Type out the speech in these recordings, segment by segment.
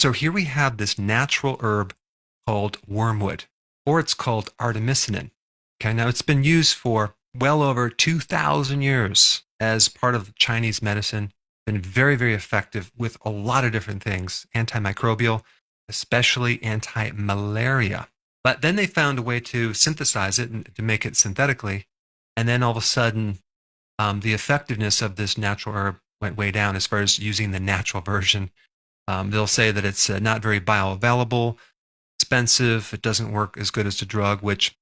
So here we have this natural herb called wormwood, or it's called artemisinin. Okay, now it's been used for well over 2,000 years as part of Chinese medicine. Been very, very effective with a lot of different things, antimicrobial, especially anti-malaria. But then they found a way to synthesize it and to make it synthetically. And then all of a sudden, the effectiveness of this natural herb went way down as far as using the natural version. They'll say that it's not very bioavailable, expensive, it doesn't work as good as the drug, which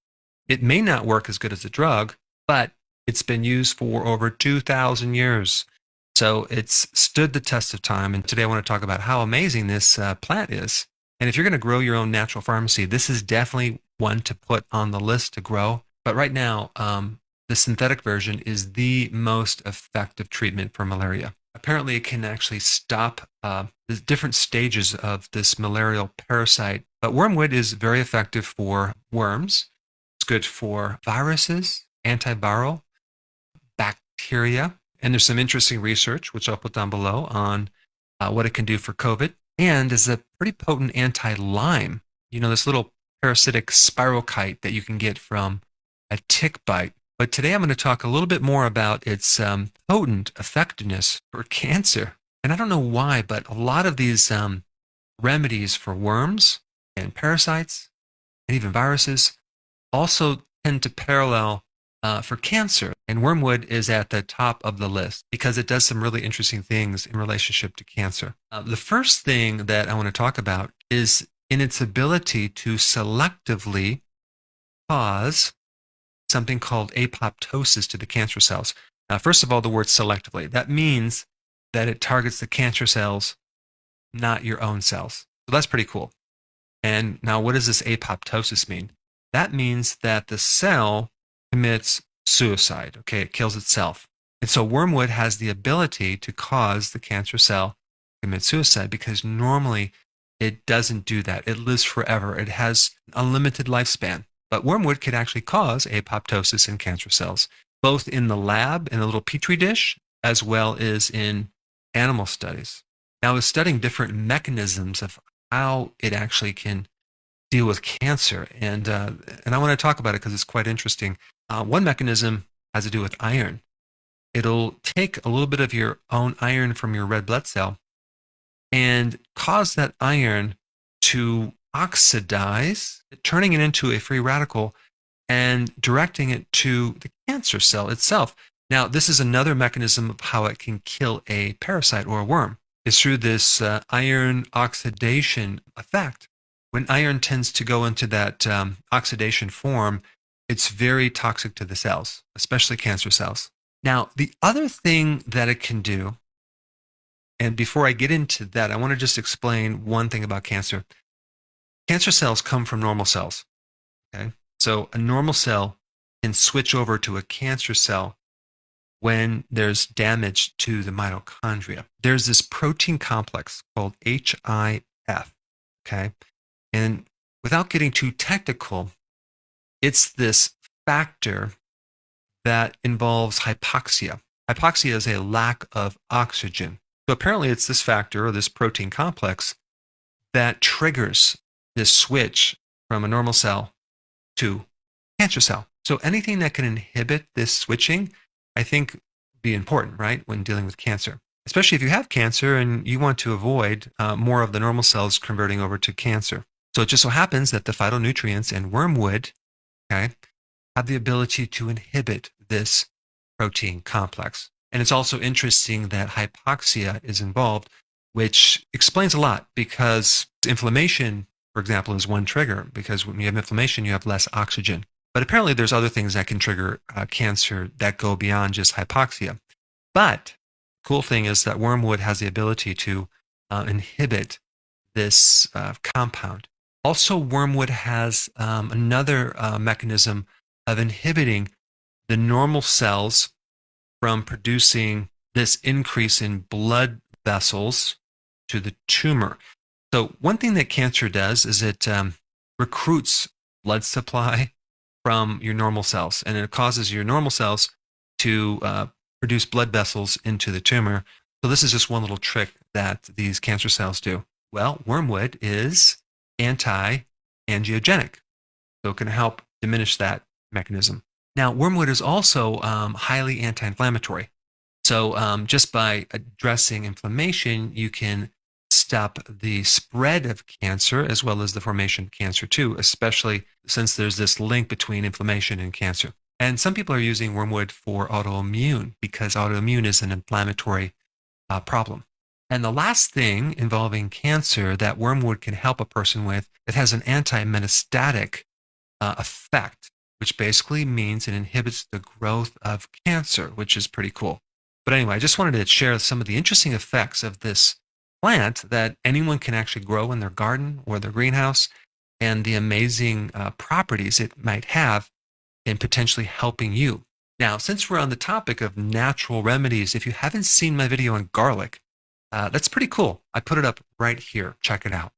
it may not work as good as the drug, but it's been used for over 2,000 years. So it's stood the test of time. And today I want to talk about how amazing this plant is. And if you're going to grow your own natural pharmacy, this is definitely one to put on the list to grow. But right now, the synthetic version is the most effective treatment for malaria. Apparently, it can actually stop the different stages of this malarial parasite. But wormwood is very effective for worms. It's good for viruses, antiviral, bacteria. And there's some interesting research, which I'll put down below, on what it can do for COVID. And is a pretty potent anti-Lyme. You know, this little parasitic spirochete that you can get from a tick bite. But today I'm going to talk a little bit more about its potent effectiveness for cancer. And I don't know why, but a lot of these remedies for worms and parasites and even viruses also tend to parallel for cancer. And wormwood is at the top of the list because it does some really interesting things in relationship to cancer. The first thing that I want to talk about is in its ability to selectively cause something called apoptosis to the cancer cells. Now, first of all, the word selectively. That means that it targets the cancer cells, not your own cells. So that's pretty cool. And now what does this apoptosis mean? That means that the cell commits suicide. Okay, it kills itself. And so wormwood has the ability to cause the cancer cell to commit suicide because normally it doesn't do that. It lives forever. It has unlimited lifespan. But wormwood could actually cause apoptosis in cancer cells, both in the lab, in a little petri dish, as well as in animal studies. Now, I was studying different mechanisms of how it actually can deal with cancer, and I want to talk about it because it's quite interesting. One mechanism has to do with iron. It'll take a little bit of your own iron from your red blood cell and cause that iron to oxidize, turning it into a free radical and directing it to the cancer cell itself. Now, this is another mechanism of how it can kill a parasite or a worm, is through this iron oxidation effect. When iron tends to go into that oxidation form, it's very toxic to the cells, especially cancer cells. Now, the other thing that it can do, and before I get into that, I want to just explain one thing about cancer. Cancer cells come from normal cells. Okay? So a normal cell can switch over to a cancer cell when there's damage to the mitochondria. There's this protein complex called HIF. Okay? And without getting too technical, it's this factor that involves hypoxia. Hypoxia is a lack of oxygen. So apparently it's this factor or this protein complex that triggers this switch from a normal cell to cancer cell. So anything that can inhibit this switching, I think, be important, right, when dealing with cancer. Especially if you have cancer and you want to avoid more of the normal cells converting over to cancer. So it just so happens that the phytonutrients and wormwood, okay, have the ability to inhibit this protein complex. And it's also interesting that hypoxia is involved, which explains a lot because inflammation, for example, is one trigger because when you have inflammation, you have less oxygen. But apparently there's other things that can trigger cancer that go beyond just hypoxia. But the cool thing is that wormwood has the ability to inhibit this compound. Also, wormwood has another mechanism of inhibiting the normal cells from producing this increase in blood vessels to the tumor. So one thing that cancer does is it recruits blood supply from your normal cells, and it causes your normal cells to produce blood vessels into the tumor. So this is just one little trick that these cancer cells do. Well, wormwood is anti-angiogenic, so it can help diminish that mechanism. Now, wormwood is also highly anti-inflammatory. So just by addressing inflammation, you can stop the spread of cancer as well as the formation of cancer too, especially since there's this link between inflammation and cancer. And some people are using wormwood for autoimmune because autoimmune is an inflammatory problem. And the last thing involving cancer that wormwood can help a person with, it has an anti-metastatic effect, which basically means it inhibits the growth of cancer, which is pretty cool. But anyway, I just wanted to share some of the interesting effects of this plant that anyone can actually grow in their garden or their greenhouse, and the amazing properties it might have in potentially helping you. Now, since we're on the topic of natural remedies, if you haven't seen my video on garlic, that's pretty cool. I put it up right here. Check it out.